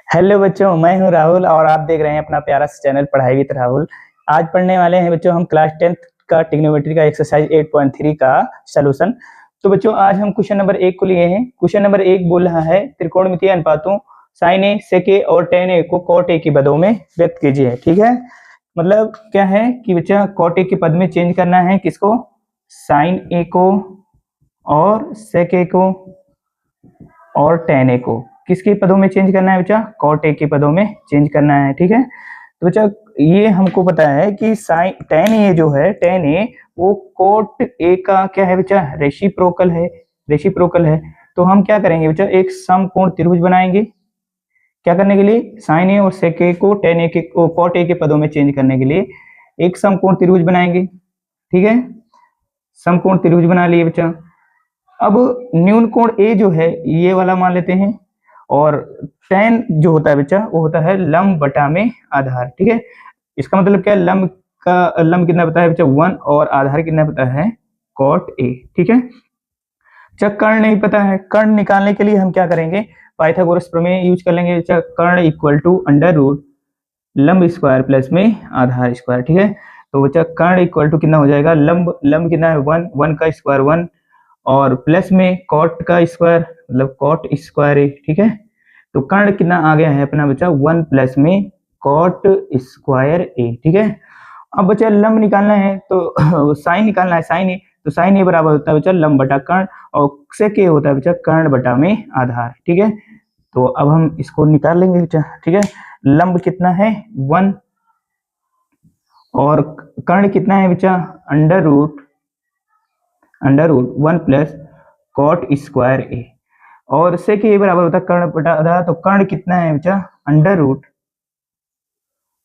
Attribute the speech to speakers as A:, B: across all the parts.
A: Hello बच्चों, मैं हूं राहुल और आप देख रहे हैं अपना प्यारा सा चैनल पढ़ाई विद राहुल। आज पढ़ने वाले हैं बच्चों हम क्लास 10th का ट्रिग्नोमेट्री का एक्सरसाइज 8.3 का सलूशन। तो बच्चों आज हम क्वेश्चन नंबर 1 को लिए हैं। क्वेश्चन नंबर 1 बोल रहा है त्रिकोणमितीय अनुपातों साइन ए, सेक ए और टेन ए को कॉट ए के पदों में व्यक्त कीजिए। ठीक है, मतलब क्या है कि बच्चा कॉट ए के पद में चेंज करना है किसको, साइन ए को और सेक ए को और टेन ए को किसके पदों में चेंज करना है बच्चा, कॉट ए के पदों में चेंज करना है। ठीक है, तो बच्चा ये हमको पता है कि साइन टेन ए जो है, टेन ए वो कॉट ए का क्या है बच्चा, रेसिप्रोकल है। रेसिप्रोकल है तो हम क्या करेंगे बच्चा, एक समकोण त्रिभुज बनाएंगे। क्या करने के लिए, साइन ए और सेक ए को टेन ए के कॉट ए के पदों में चेंज करने के लिए एक समकोण त्रिभुज बनाएंगे। ठीक है, समकोण त्रिभुज बना लिए बच्चा। अब न्यून कोण ए जो है ये वाला मान लेते हैं, और टेन जो होता है बच्चा वो होता है लंब बटा में आधार। ठीक है, इसका मतलब क्या है, लंब कितना पता है बच्चा 1 और आधार कितना पता है कॉट ए। ठीक है, जब कर्ण नहीं पता है, कर्ण निकालने के लिए हम क्या करेंगे, पाइथागोरस प्रमेय यूज कर लेंगे। कर्ण इक्वल टू अंडर रूट लंब स्क्वायर प्लस में आधार स्क्वायर। ठीक है, तो बच्चा कर्ण इक्वल टू कितना हो जाएगा, लंब कितना है 1, 1 का स्क्वायर 1 और प्लस में कॉट का स्क्वायर मतलब कॉट स्क्वायर ए। ठीक है, तो कर्ण कितना आ गया है अपना बच्चा 1 प्लस में कॉट स्क्वायर ए। ठीक है, अब बच्चा लंब निकालना है तो साइन निकालना है, साइन ए, तो साइन ए बराबर होता है बच्चा लंब बटा कर्ण और सेक ए होता है बच्चा कर्ण बटा में आधार। ठीक है, तो अब हम इसको निकाल लेंगे बच्चा। ठीक है, लंब कितना है 1 और कर्ण कितना है बच्चा under root 1 plus cot square a और सेक ए बराबर होता है कर्ण बटा आधार, तो कर्ण कितना है बच्चा under root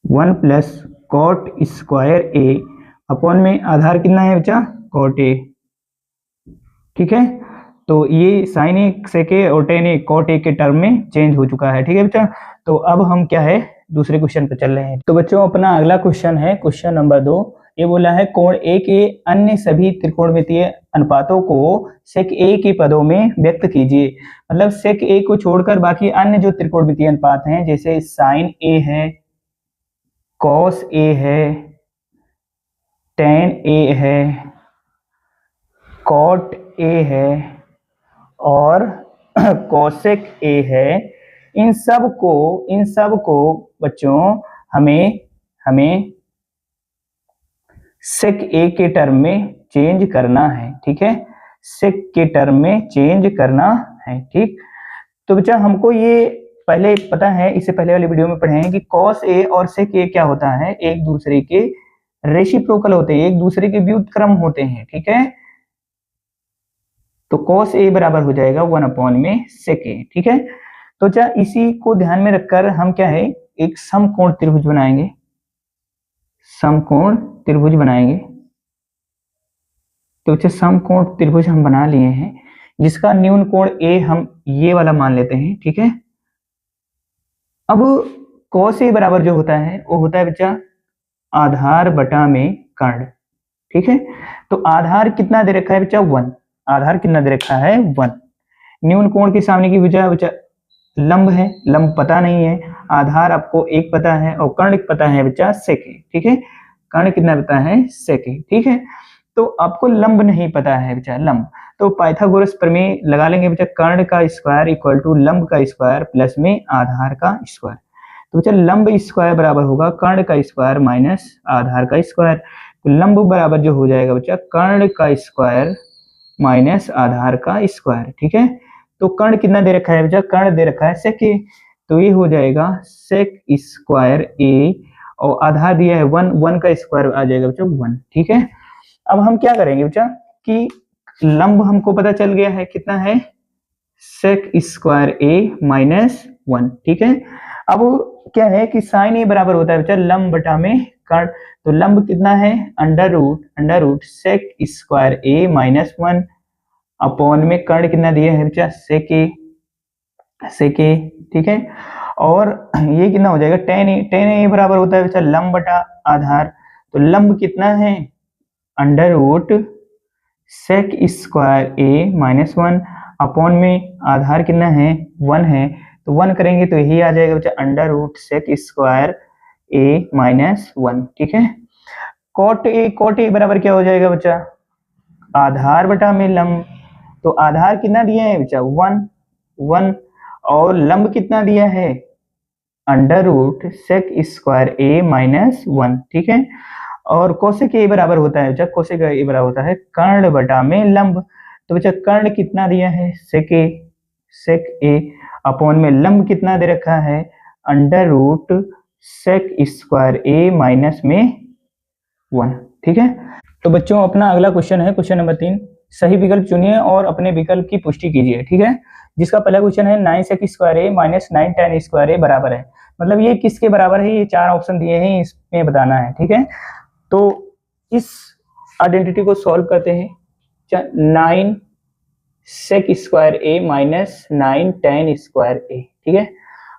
A: 1 plus cot square a upon में आधार कितना है बच्चा कॉट ए। ठीक है, तो ये साइन ए, सेक ए और टेन ए कॉट ए के टर्म में चेंज हो चुका है। ठीक है बच्चा, तो अब हम क्या है दूसरे क्वेश्चन पर चल रहे हैं। तो बच्चों अपना अगला क्वेश्चन है क्वेश्चन नंबर 2। ये बोला है कोण ए के अन्य सभी त्रिकोणमितीय अनुपातों को सेक ए के पदों में व्यक्त कीजिए। मतलब सेक ए को छोड़कर बाकी अन्य जो त्रिकोणमितीय अनुपात हैं, जैसे साइन ए है, कॉस ए है, टेन ए है, कॉट ए है और कोसेक ए है, इन सब को बच्चों हमें सेक ए के टर्म में चेंज करना है। ठीक है, सेक के टर्म में चेंज करना है। ठीक, तो बच्चा हमको ये पहले पता है, इससे पहले वाली वीडियो में पढ़े हैं कि कॉस ए और सेक ए क्या होता है, एक दूसरे के रेसिप्रोकल होते हैं, एक दूसरे के व्युत्क्रम होते हैं। ठीक है, तो cos a बराबर हो जाएगा 1 अपॉन में sec a। ठीक है, तो क्या इसी को ध्यान में रखकर हम क्या है एक समकोण त्रिभुज बनाएंगे। समकोण त्रिभुज बनाएंगे, तो अच्छा समकोण त्रिभुज हम बना लिए हैं जिसका न्यून कोण a हम ये वाला मान लेते हैं। ठीक है, अब cos a बराबर जो होता है वो होता है बच्चा आधार बटा में कर्ण। ठीक है, तो आधार कितना दे रखा है बच्चा 1, आधार कितना दे रखा है 1। न्यून कोण के सामने की वजह बच्चा लंब है, लंब पता नहीं है, आधार आपको एक पता है और कर्ण पता है बच्चा सेक ए। ठीक है, कर्ण कितना पता है सेक ए। ठीक है, तो आपको लंब नहीं पता है बच्चा लंब, तो पाइथागोरस प्रमेय लगा लेंगे बच्चा, कर्ण का स्क्वायर इक्वल टू लंब का स्क्वायर प्लस में आधार का स्क्वायर। तो बच्चा लंब स्क्वायर बराबर होगा कर्ण का स्क्वायर माइनस आधार का स्क्वायर, तो लंब बराबर जो हो जाएगा बच्चा कर्ण का स्क्वायर माइनस आधार का स्क्वायर। ठीक है, तो कर्ण कितना दे रखा है बच्चा, कर्ण दे रखा है सेक ए, तो ये हो जाएगा सेक स्क्वायर ए और आधार दिया है 1, 1 का स्क्वायर आ जाएगा बच्चा 1। ठीक है, अब हम क्या करेंगे बच्चा कि लंब हमको पता चल गया है कितना है सेक स्क्वायर ए माइनस 1। ठीक है, अब क्या है कि साइन ए बराबर होता है बच्चा लंब बटा में कर्ण, तो लंब कितना है under root sec square A minus 1 upon में कर्ण कितना दिया है बच्चा सेक ए। ठीक है, और ये कितना हो जाएगा टेन ए बराबर होता है बच्चा लंब बटा आधार, तो लंब कितना है under root sec square A minus 1 upon में आधार कितना है 1 है, तो 1 करेंगे तो यही आ जाएगा बच्चा under root sec square A minus 1। ठीक है, कॉट ए बराबर क्या हो जाएगा बच्चा, आधार बटा में लंब। तो आधार कितना दिया है बच्चा 1 और लंब कितना दिया है under root sec square A minus 1। ठीक है, और कोसेक ए बराबर होता है बच्चा, कोसेक ए बराबर होता है कर्ण बटा में लंब। तो बच्चा कर्ण कितना दिया है सेक ए अपॉन में लंब कितना दे रखा है under root sec square A minus में 1। ठीक है, तो बच्चों अपना अगला क्वेश्चन है क्वेश्चन नंबर 3। सही विकल्प चुनिए और अपने विकल्प की पुष्टि कीजिए। ठीक है, जिसका पहला क्वेश्चन है 9 सेक square A minus 9 tan square ए बराबर है। मतलब ये किसके बराबर है, ये 4 ऑप्शन दिए हैं, इसमें बताना है। ठीक है, तो इस आइडेंटिटी को सॉल्व करते हैं। 9 सेक square A minus 9 tan square A. ठीक है,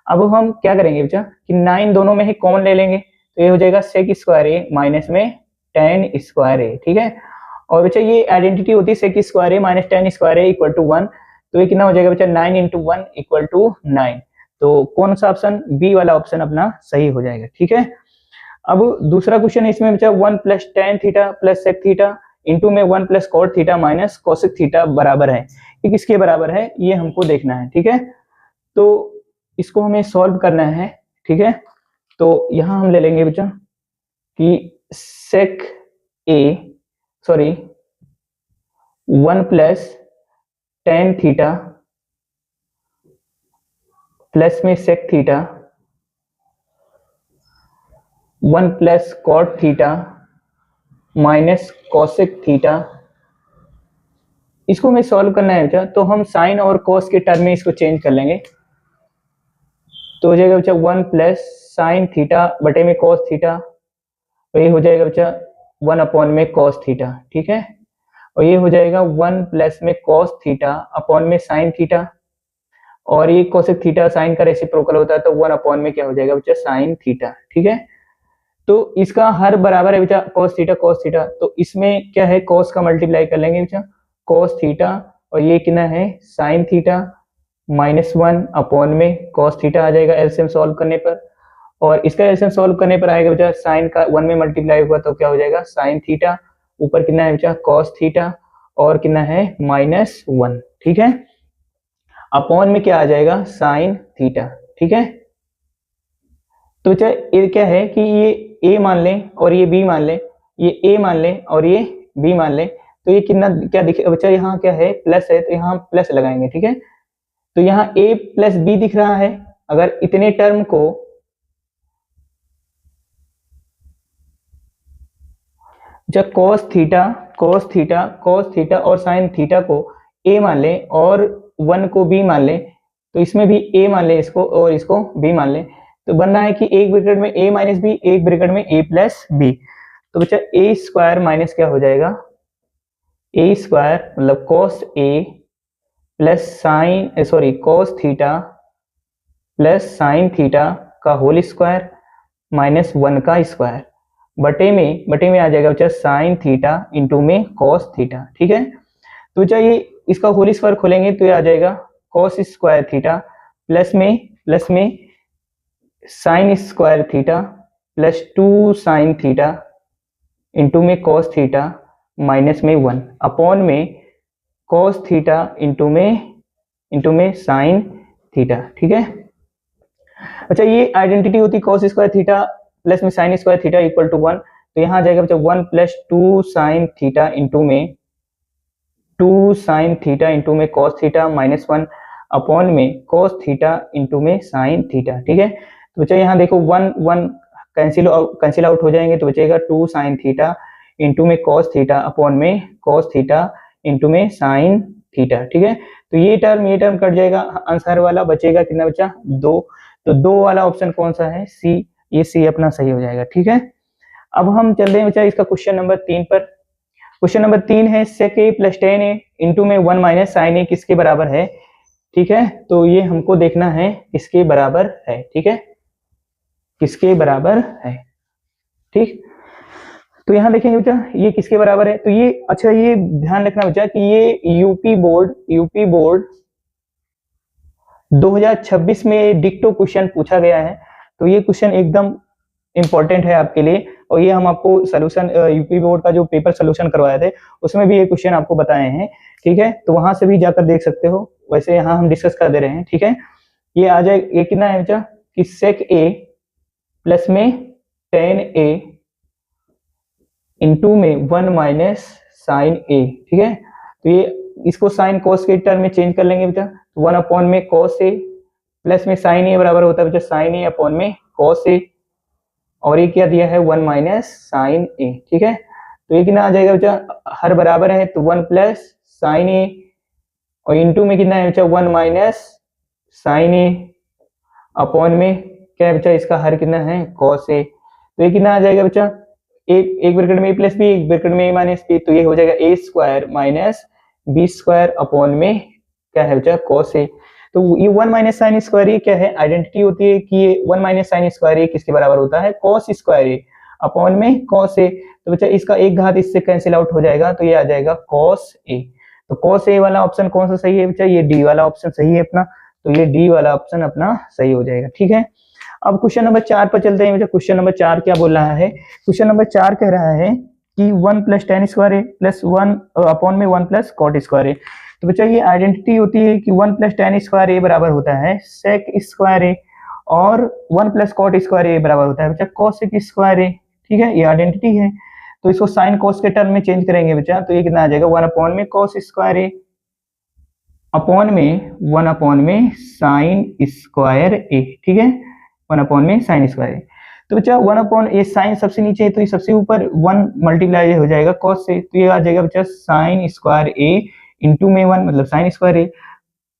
A: अब हम क्या करेंगे बच्चा कि 9 दोनों में ही कॉमन ले लेंगे, तो ये हो जाएगा सेक स्क्वायर ए माइनस में tan स्क्वायर ए। ठीक है, और बच्चा ये आइडेंटिटी होती है sec square A minus tan square A equal to 1। तो ये कितना हो जाएगा बच्चा 9 × 1 इक्वल टू 9। तो कौन सा ऑप्शन, बी वाला ऑप्शन अपना सही हो जाएगा। ठीक है, अब दूसरा क्वेश्चन है इसमें बच्चा 1 plus tan theta plus sec theta into में 1 plus cot theta minus cosec theta बराबर है। ये किसके बराबर है ये हमको देखना है। ठीक है, तो इसको हमें सॉल्व करना है। ठीक है, तो यहां हम ले लेंगे बच्चा कि sec A 1 plus tan theta plus में sec theta 1 plus cot theta minus cosec theta, इसको हमें सॉल्व करना है बच्चा। तो हम साइन और कॉस के टर्म में इसको चेंज कर लेंगे, तो हो जाएगा बच्चा 1 प्लस साइन थीटा बटे में कॉस थीटा, तो ये हो जाएगा बच्चा 1 अपॉन में कॉस थीटा। ठीक है, और ये हो जाएगा 1 प्लस में कॉस थीटा अपॉन में साइन थीटा, और ये कोसेक थीटा साइन का रेसिप्रोकल होता है, तो 1 अपॉन में क्या हो जाएगा बच्चा साइन थीटा। ठीक है, तो इसका हर बराबर है बच्चा cos थीटा, तो इसमें क्या है cos का मल्टीप्लाई कर लेंगे बच्चा cos थीटा, और ये कितना है sin थीटा माइनस 1 अपॉन में cos थीटा आ जाएगा एलसीएम सॉल्व करने पर, और इसका एलसीएम सॉल्व करने पर आएगा बच्चा sin का 1 में मल्टीप्लाई हुआ तो क्या हो जाएगा sin थीटा, ऊपर कितना है बच्चा cos थीटा, और कितना है माइनस 1। ठीक है, अपॉन में क्या आ जाएगा sin थीटा। ठीक है, तो बच्चा ये क्या है कि ये a मान लें और ये b मान लें, ये a मान लें और ये b मान लें, तो ये कितना क्या दिखे बच्चा, यहाँ क्या है प्लस है, तो यहाँ प्लस लगाएंगे। ठीक है, तो यहाँ a प्लस b दिख रहा है। अगर इतने टर्म को जब cos थीटा और sin थीटा को a मान लें और 1 को b मान लें, तो इसमें भी a मान लें इसको और इसको b मान लें, तो बन रहा है कि एक ब्रैकेट में a माइनस बी, एक ब्रैकेट में a प्लस बी। तो बच्चा a स्क्वायर माइनस क्या हो जाएगा a स्क्वायर मतलब cos a plus cos theta plus sine theta का होल स्क्वायर माइनस 1 का स्क्वायर बटे में आ जाएगा बच्चा साइन थीटा इंटू में cos थीटा। ठीक है, तो बच्चा ये इसका होल स्क्वायर खोलेंगे तो ये आ जाएगा cos स्क्वायर थीटा प्लस में sine square theta plus 2 sine theta into में cos थीटा माइनस में 1 अपॉन में cos थीटा इंटू में साइन थीटा। ठीक है, अच्छा ये आइडेंटिटी होती cos स्क्वायर थीटा प्लस में sine square theta equal to 1, तो यहाँ आ जाएगा बच्चा 1 प्लस 2 साइन थीटा इंटू में 2 साइन थीटा इंटू में cos थीटा माइनस 1 अपॉन में cos थीटा इंटू में साइन थीटा। ठीक है, तो बच्चा यहाँ देखो 1 कैंसिल आउट हो जाएंगे, तो बचेगा 2 साइन थीटा इंटू में cos थीटा अपॉन में cos थीटा इंटू में साइन थीटा। ठीक है, तो ये टर्म कट जाएगा, आंसर वाला बचेगा कितना बच्चा 2, तो 2 वाला ऑप्शन कौन सा है सी, ये सी अपना सही हो जाएगा। ठीक है, अब हम चल रहे हैं बच्चा इसका क्वेश्चन नंबर 3 पर। क्वेश्चन नंबर 3 है sec a plus tan a into में 1 माइनस साइन a किसके बराबर है। ठीक है, तो ये हमको देखना है किसके बराबर है। ठीक है, किसके बराबर है। ठीक, तो यहाँ देखेंगे बच्चा ये किसके बराबर है, तो ये अच्छा ये ध्यान रखना बच्चा कि ये यूपी बोर्ड 2026 में डिक्टो क्वेश्चन पूछा गया है, तो ये क्वेश्चन एकदम इंपॉर्टेंट है आपके लिए। और ये हम आपको सोल्यूशन यूपी बोर्ड का जो पेपर सोल्यूशन करवाए थे उसमें भी ये क्वेश्चन आपको बताए हैं, ठीक है। तो वहां से भी जाकर देख सकते हो, वैसे यहाँ हम डिस्कस कर दे रहे हैं, ठीक है। ये आ जाए, ये कितना है बच्चा कि सेक ए प्लस में टेन ए इंटू में 1 माइनस साइन ए, ठीक है। तो ये इसको साइन कॉस के टर्म में चेंज कर लेंगे बेटा, तो 1 अपॉन में कॉस ए प्लस में साइन ए बराबर होता है बेटा साइन ए अपॉन में कॉस ए, और ये क्या दिया है 1 माइनस साइन ए, ठीक है। तो ये कितना आ जाएगा बच्चा, हर बराबर है तो 1 प्लस साइन ए और इंटू में कितना है बच्चा 1 माइनस साइन ए अपॉन में क्या है बच्चा इसका हर कितना है कॉस ए। तो ये कितना आ जाएगा बच्चा, एक ब्रैकेट में ए प्लस बी, एक ब्रैकेट में ए माइनस बी, तो ये हो जाएगा a square minus b square upon में क्या है बच्चा कॉस ए। तो ये 1 माइनस साइन स्क्वायर ए क्या है, आइडेंटिटी होती है कि ये 1 माइनस साइन स्क्वायर ए किसके बराबर होता है, कॉस स्क्वायर ए अपॉन में कॉस ए। तो बच्चा इसका एक घात इससे कैंसिल आउट हो जाएगा, तो ये आ जाएगा कॉस ए। तो कॉस ए वाला ऑप्शन कौन सा सही है बच्चा, ये डी वाला ऑप्शन सही है अपना, तो ये डी वाला ऑप्शन अपना सही हो जाएगा, ठीक है। अब क्वेश्चन नंबर 4 पर चलते हैं बच्चा। क्वेश्चन नंबर 4 क्या बोल रहा है, क्वेश्चन नंबर 4 कह रहा है कि 1 प्लस टेन स्क्वायर ए प्लस 1 अपॉन में 1 प्लस कॉट स्क्वायर ए। तो बच्चा ये आइडेंटिटी होती है कि 1 प्लस टेन स्क्वायर ए बराबर होता है सेक स्क्वायर ए, और 1 प्लस कॉट स्क्वायर ए बराबर होता है बच्चा कोसेक स्क्वायर ए, ठीक है। ये आइडेंटिटी है, तो इसको साइन कॉस के टर्म में चेंज करेंगे बच्चा, तो ये कितना आ जाएगा 1 अपॉन में कॉस स्क्वायर ए अपॉन में 1 अपॉन में साइन स्क्वायर ए, ठीक है, 1 अपॉन में साइन स्क्वायर ए। तो बच्चा 1 अपॉन ये साइन सबसे नीचे है तो ये सबसे ऊपर 1 मल्टीप्लाई हो जाएगा कॉस से, तो ये आ जाएगा बच्चा साइन स्क्वायर ए इंटू में 1 मतलब साइन स्क्वायर ए,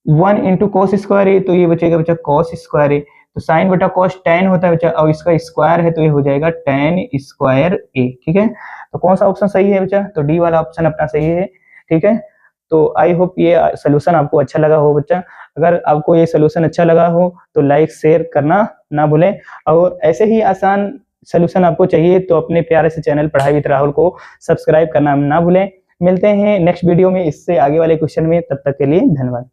A: 1 इंटू कॉस स्क्वायर ए, तो ये बचेगा बच्चा कॉस स्क्वायर ए। तो साइन बटा कॉस tan होता है बच्चा, और इसका स्क्वायर है तो ये हो जाएगा tan स्क्वायर ए, ठीक है। तो कौन सा ऑप्शन सही है बच्चा, तो डी वाला ऑप्शन अपना सही है, ठीक है। तो आई होप ये सोल्यूशन आपको अच्छा लगा हो बच्चा। अगर आपको ये सोल्यूशन अच्छा लगा हो तो लाइक शेयर करना ना भूलें, और ऐसे ही आसान सोल्यूशन आपको चाहिए तो अपने प्यारे से चैनल पढ़ाई विद राहुल को सब्सक्राइब करना ना भूलें। मिलते हैं नेक्स्ट वीडियो में इससे आगे वाले क्वेश्चन में, तब तक के लिए धन्यवाद।